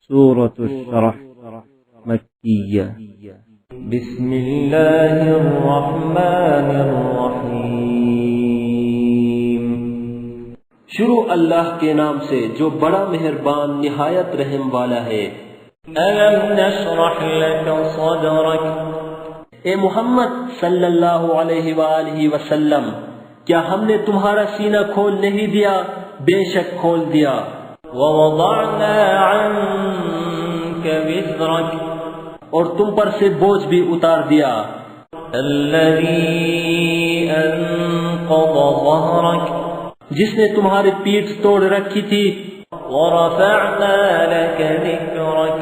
سورة الشرح مکیہ بسم اللہ الرحمن الرحیم شروع اللہ کے نام سے جو بڑا مہربان نہایت رحم والا ہے۔ أَلَمْ نَشْرَحْ لَكَ صَدْرَكَ اے محمد صلی اللہ علیہ وآلہ وسلم، کیا ہم نے تمہارا سینہ کھول نہیں دیا؟ بے شک کھول دیا۔ وَوَضَعْنَا عَنْكَ وِزْرَكَ اور تم پر سے بوجھ بھی اتار دیا۔ الَّذِي أَنقَضَ ظَهْرَكَ جس نے تمہاری پیٹھ توڑ رکھی تھی۔ وَرَفَعْنَا لَكَ ذِكْرَكَ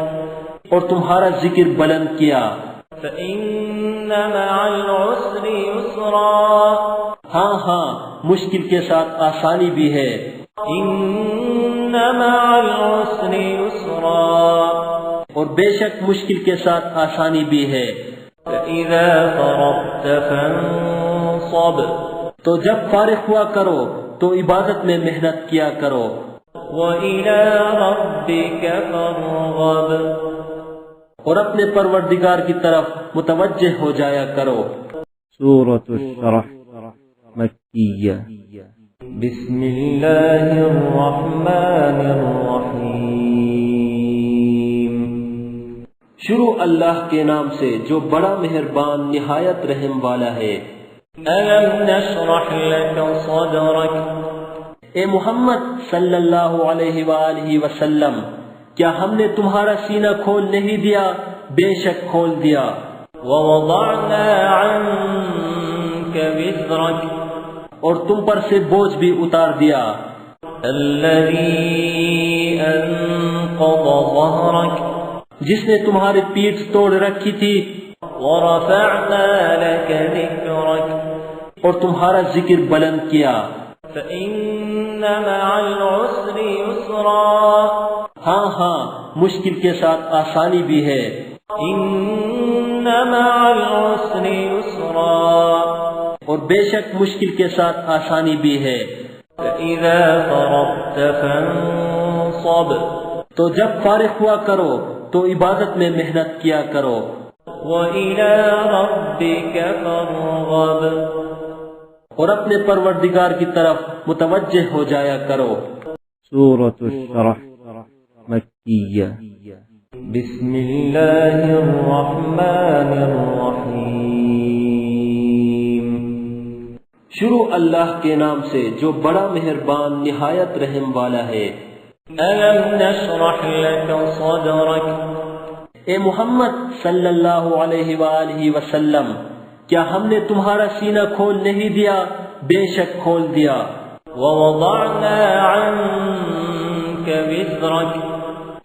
اور تمہارا ذکر بلند کیا۔ فَإِنَّ مَعَ الْعُسْرِ يُسْرًا ہاں ہاں، مشکل کے ساتھ آسانی بھی ہے۔ إِنَّ مَعَ الْعُسْرِ يُسْرًا اور بے شک مشکل کے ساتھ آسانی بھی ہے۔ فَإِذَا فَرَغْتَ فَانصَبْ تو جب فارغ ہوا کرو تو عبادت میں محنت کیا کرو۔ وَإِلَى رَبِّكَ فَارْغَب اور اپنے پروردگار کی طرف متوجہ ہو جایا کرو۔ سورة الشرح مکیہ بسم اللہ الرحمن الرحیم شروع اللہ کے نام سے جو بڑا مہربان نہایت رحم والا ہے۔ أَلَمْ نَشْرَحْ لَكَ صَدْرَكَ اے محمد صلی اللہ علیہ وآلہ وسلم، کیا ہم نے تمہارا سینہ کھول نہیں دیا؟ بے شک کھول دیا۔ وَوَضَعْنَا عَنْكَ وِزْرَكَ اور تم پر سے بوجھ بھی اتار دیا۔ الَّذِي أَنقَضَ ظَهْرَكَ جس نے تمہاری پیٹھ توڑ رکھی تھی۔ وَرَفَعْنَا لَكَ ذِكْرَكَ اور تمہارا ذکر بلند کیا۔ فَإِنَّ مَعَ الْعُسْرِ يُسْرًا ہاں ہاں، مشکل کے ساتھ آسانی بھی ہے۔ إِنَّ مَعَ الْعُسْرِ يُسْرًا اور بے شک مشکل کے ساتھ آسانی بھی ہے۔ فَإِذَا فَرَغْتَ فَانصَبْ تو جب فارغ ہوا کرو تو عبادت میں محنت کیا کرو۔ وَإِلَى رَبِّكَ فَارْغَب اور اپنے پروردگار کی طرف متوجہ ہو جایا کرو۔ سورة الشرح مکیہ بسم اللہ الرحمن الرحیم شروع اللہ کے نام سے جو بڑا مہربان نہایت رحم والا ہے۔ أَلَمْ نَشْرَحْ لَكَ صَدْرَكَ اے محمد صلی اللہ علیہ وآلہ وسلم، کیا ہم نے تمہارا سینہ کھول نہیں دیا؟ بے شک کھول دیا۔ وَوَضَعْنَا عَنْكَ وِزْرَكَ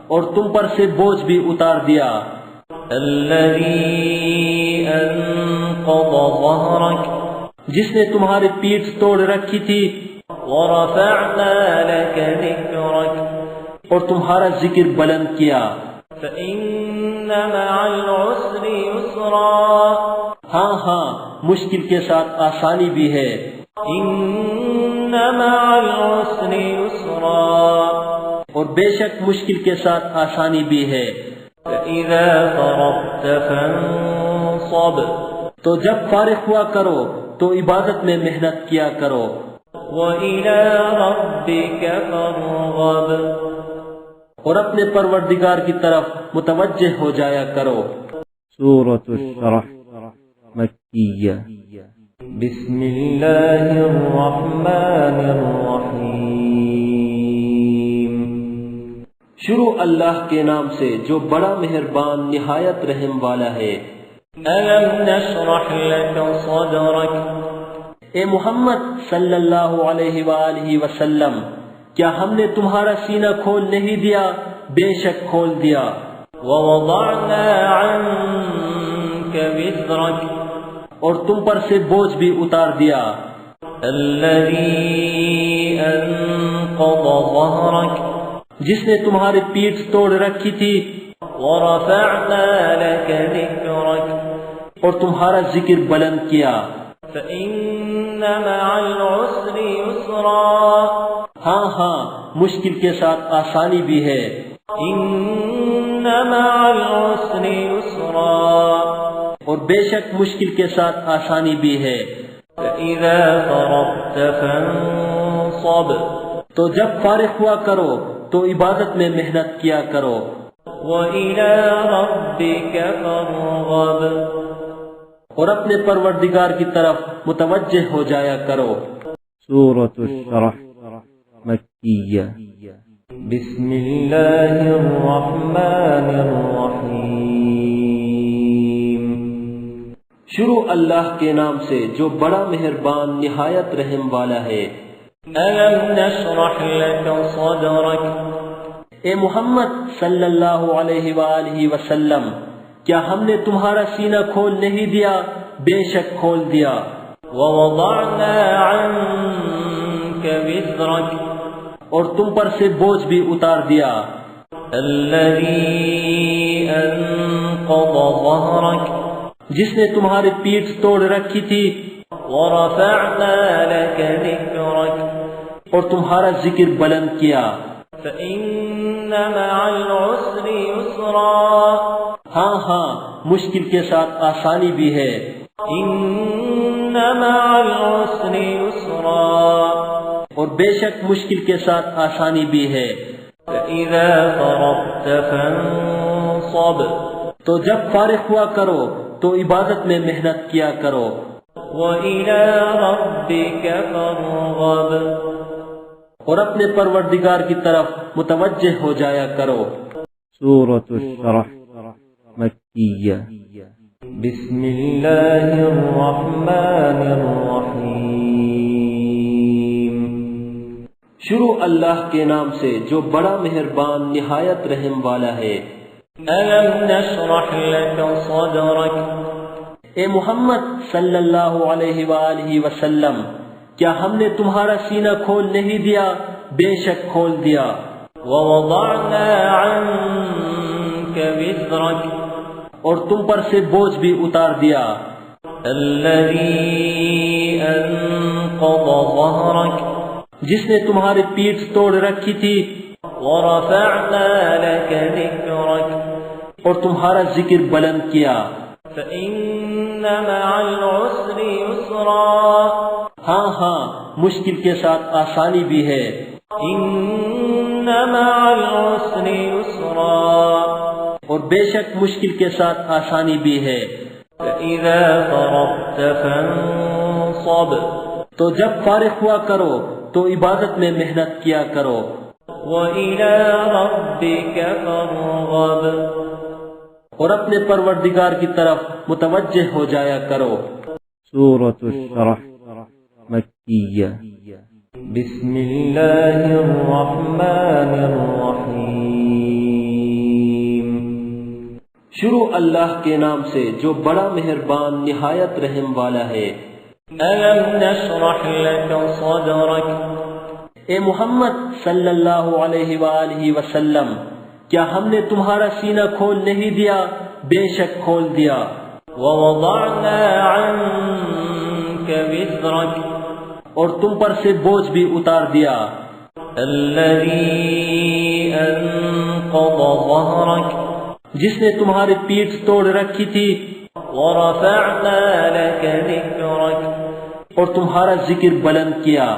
اور تم پر سے بوجھ بھی اتار دیا۔ الَّذِي أَنقَضَ ظَهْرَكَ جس نے تمہاری پیٹھ توڑ رکھی تھی۔ وَرَفَعْنَا لَكَ ذِكْرَكَ اور تمہارا ذکر بلند کیا۔ فَإِنَّ مَعَ الْعُسْرِ يُسْرًا ہاں ہاں، مشکل کے ساتھ آسانی بھی ہے۔ إِنَّ مَعَ الْعُسْرِ يُسْرًا اور بے شک مشکل کے ساتھ آسانی بھی ہے۔ فَإِذَا فَرَغْتَ فَانصَبْ تو جب فارغ ہوا کرو تو عبادت میں محنت کیا کرو۔ وَإِلَى رَبِّكَ فَارْغَب اور اپنے پروردگار کی طرف متوجہ ہو جایا کرو۔ سورة الشرح مکیہ بسم اللہ الرحمن الرحیم شروع اللہ کے نام سے جو بڑا مہربان نہایت رحم والا ہے۔ أَلَمْ نَشْرَحْ لَكَ صَدْرَكَ اے محمد صلی اللہ علیہ وآلہ وسلم، کیا ہم نے تمہارا سینہ کھول نہیں دیا؟ بے شک کھول دیا۔ وَوَضَعْنَا عَنْكَ وِزْرَكَ اور تم پر سے بوجھ بھی اتار دیا۔ الَّذِي أَنقَضَ ظَهْرَكَ جس نے تمہاری پیٹھ توڑ رکھی تھی۔ وَرَفَعْنَا لَكَ ذِكْرَكَ اور تمہارا ذکر بلند کیا۔ فَإِنَّ مَعَ الْعُسْرِ يُسْرًا ہاں ہاں، مشکل کے ساتھ آسانی بھی ہے۔ إن مع العسر يسرا اور بے شک مشکل کے ساتھ آسانی بھی ہے. فإذا فرغت فانصب تو جب فارغ ہوا کرو تو عبادت میں محنت کیا کرو. وإلى ربك فارغب اور اپنے پروردگار کی طرف متوجہ ہو جایا کرو. سورة الشرح مكية. بسم الله الرحمن الرحيم. شروع اللہ کے نام سے جو بڑا مہربان نہایت رحم والا ہے. ألم نشرح لك صدرك اے محمد صلی اللہ علیہ وآلہ وسلم، کیا ہم نے تمہارا سینہ کھول نہیں دیا؟ بے شک کھول دیا. ووضعنا عنك وزرك اور تم پر سے بوجھ بھی اتار دیا. الذي أنقض ظهرك جس نے تمہاری پیٹھ توڑ رکھی تھی. ورفعنا لك ذكرك اور تمہارا ذکر بلند کیا. فإن مع العسر يسرا ہاں ہاں مشکل کے ساتھ آسانی بھی ہے. إن مع العسر يسرا اور بے شک مشکل کے ساتھ آسانی بھی ہے. فإذا فرغت فانصب تو جب فارغ ہوا کرو تو عبادت میں محنت کیا کرو. وإلى ربك فارغب اور اپنے پروردگار کی طرف متوجہ ہو جایا کرو. سورة الشرح مكية. بسم الله الرحمن الرحيم. شروع اللہ کے نام سے جو بڑا مہربان نہایت رحم والا ہے. ألم نشرح لك صدرك اے محمد صلی اللہ علیہ وآلہ وسلم، کیا ہم نے تمہارا سینہ کھول نہیں دیا؟ بے شک کھول دیا. ووضعنا عنك وزرك اور تم پر سے بوجھ بھی اتار دیا. الذي أنقض ظهرك جس نے تمہاری پیٹھ توڑ رکھی تھی. ورفعنا لك ذكرك اور تمہارا ذکر بلند کیا. فإن مع العسر يسرا ہاں ہاں مشکل کے ساتھ آسانی بھی ہے. إن مع العسر يسرا اور بے شک مشکل کے ساتھ آسانی بھی ہے. فإذا فرغت فانصب تو جب فارغ ہوا کرو تو عبادت میں محنت کیا کرو. وإلى ربك فارغب اور اپنے پروردگار کی طرف متوجہ ہو جایا کرو. سورة الشرح مكية. بسم الله الرحمن الرحيم. شروع اللہ کے نام سے جو بڑا مہربان نہایت رحم والا ہے. ألم نشرح لك صدرك اے محمد صلی اللہ علیہ وآلہ وسلم، کیا ہم نے تمہارا سینہ کھول نہیں دیا؟ بے شک کھول دیا. ووضعنا عنك وزرك اور تم پر سے بوجھ بھی اتار دیا. الذي أنقض ظهرك جس نے تمہاری پیٹھ توڑ رکھی تھی. ورفعنا لك ذكرك اور تمہارا ذکر بلند کیا.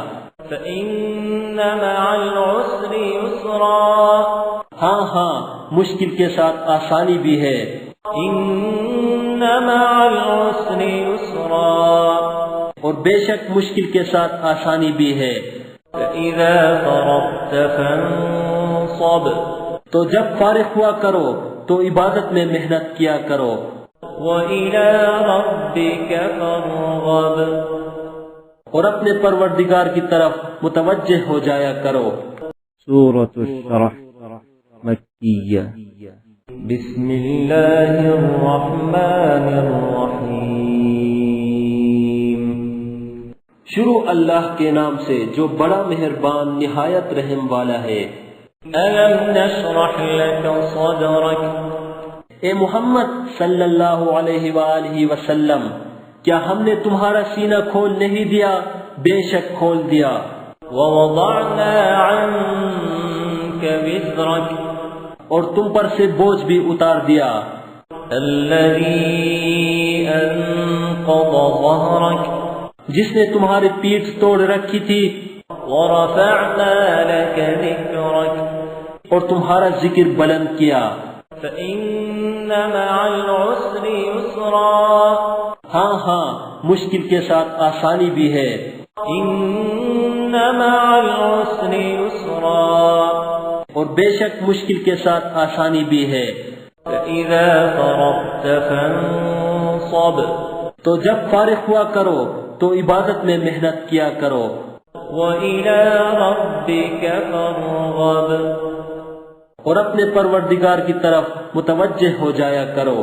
فإن مع العسر يسرا ہاں ہاں مشکل کے ساتھ آسانی بھی ہے. إن مع العسر يسرا اور بے شک مشکل کے ساتھ آسانی بھی ہے. فإذا فرغت فانصب تو جب فارغ ہوا کرو تو عبادت میں محنت کیا کرو. وإلى ربك فارغب اور اپنے پروردگار کی طرف متوجہ ہو جایا کرو. سورة الشرح مكية. بسم الله الرحمن الرحيم. شروع اللہ کے نام سے جو بڑا مہربان نہایت رحم والا ہے. ألم نشرح لك صدرك اے محمد صلی اللہ علیہ وآلہ وسلم، کیا ہم نے تمہارا سینہ کھول نہیں دیا؟ بے شک کھول دیا. ووضعنا عنك وزرك اور تم پر سے بوجھ بھی اتار دیا، الذي أنقض ظهرك جس نے تمہاری پیٹھ توڑ رکھی تھی، ورفعنا لك ذكرك اور تمہارا ذکر بلند کیا، فإن مع العسر يسرا ہاں ہاں مشکل کے ساتھ آسانی بھی ہے، إن مع العسر يسرا اور بے شک مشکل کے ساتھ آسانی بھی ہے، فإذا فرغت فانصب تو جب فارغ ہوا کرو تو عبادت میں محنت کیا کرو، وإلى ربك فارغب اور اپنے پروردگار کی طرف متوجہ ہو جایا کرو۔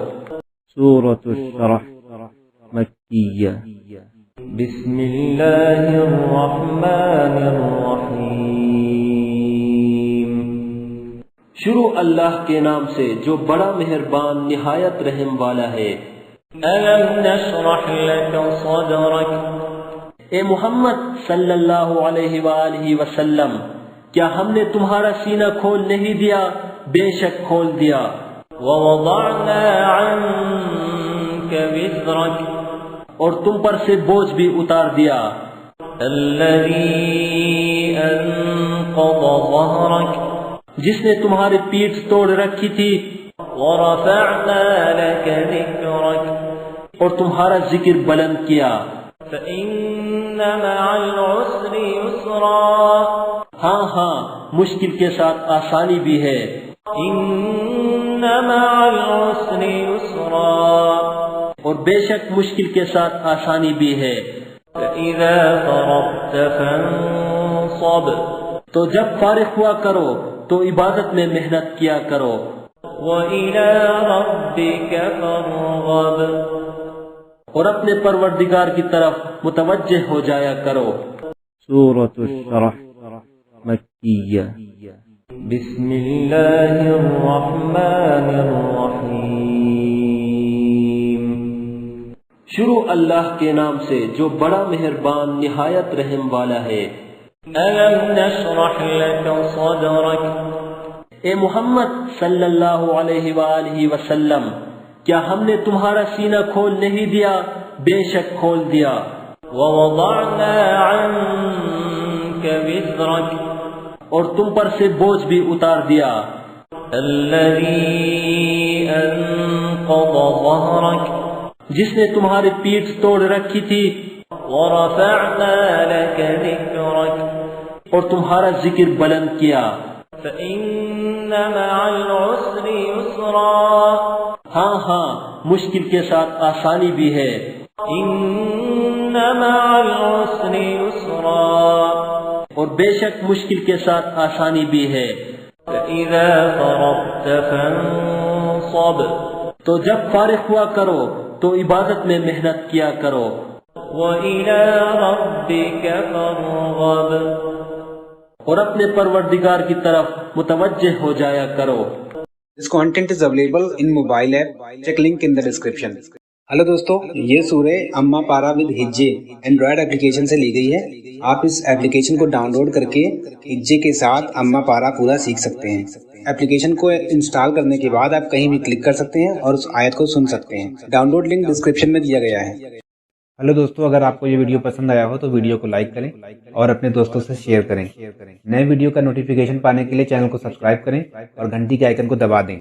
سورة الشرح مكية بسم الله الرحمن الرحيم شروع اللہ کے نام سے جو بڑا مہربان نہایت رحم والا ہے۔ ألم نشرح لك صدرك اے محمد صلی اللہ علیہ وآلہ وسلم، کیا ہم نے تمہارا سینہ کھول نہیں دیا؟ بے شک کھول دیا۔ ووضعنا عنك وزرك اور تم پر سے بوجھ بھی اتار دیا، الذي أنقض ظهرك جس نے تمہاری پیٹھ توڑ رکھی تھی، ورفعنا لك ذكرك اور تمہارا ذکر بلند کیا، فإن مع العسر يسرا ہاں ہاں مشکل کے ساتھ آسانی بھی ہے، إن مع العسر يسرا اور بے شک مشکل کے ساتھ آسانی بھی ہے، فإذا فرغت فانصب تو جب فارغ ہوا کرو تو عبادت میں محنت کیا کرو، وإلى ربك فارغب اور اپنے پروردگار کی طرف متوجہ ہو جایا کرو۔ سورة الشرح مكية بسم الله الرحمن الرحيم شروع اللہ کے نام سے جو بڑا مہربان نہایت رحم والا ہے۔ ألم نشرح لك صدرك اے محمد صلی اللہ علیہ وآلہ وسلم، کیا ہم نے تمہارا سینہ کھول نہیں دیا؟ بے شک کھول دیا۔ ووضعنا عنك وزرك اور تم پر سے بوجھ بھی اتار دیا، الذي أنقض ظهرك جس نے تمہاری پیٹھ توڑ رکھی تھی، ورفعنا لك ذكرك اور تمہارا ذکر بلند کیا، فإن مع العسر يسرا ہاں ہاں مشکل کے ساتھ آسانی بھی ہے، إن مع العسر يسرا اور بے شک مشکل کے ساتھ آسانی بھی ہے، فإذا فرغت فانصب تو جب فارغ ہوا کرو تو عبادت میں محنت کیا کرو، وإلى ربك فارغب اور اپنے پروردگار کی طرف متوجہ ہو جایا کرو۔ This content is available in mobile app. Check link in the description. Hello دوستو، یہ سورہ اما پارا ود ہجے اینڈرائڈ اپلیکیشن سے لی گئی ہے۔ آپ اس اپلیکیشن کو ڈاؤن لوڈ کر کے ہجے کے ساتھ اما پارا پورا سیکھ سکتے ہیں۔ اپلیکیشن کو انسٹال کرنے کے بعد آپ کہیں بھی کلک کر سکتے ہیں اور اس آیت کو سن سکتے ہیں۔ ڈاؤن لوڈ لنک ڈسکرپشن میں دیا گیا ہے۔ ہلو دوستو، اگر آپ کو یہ ویڈیو پسند آیا ہو تو ویڈیو کو لائک کریں اور اپنے دوستوں سے شیئر کریں۔ نئے ویڈیو کا نوٹیفیکیشن پانے کے لیے چینل کو سبسکرائب کریں اور گھنٹی کے آئیکن کو دبا دیں۔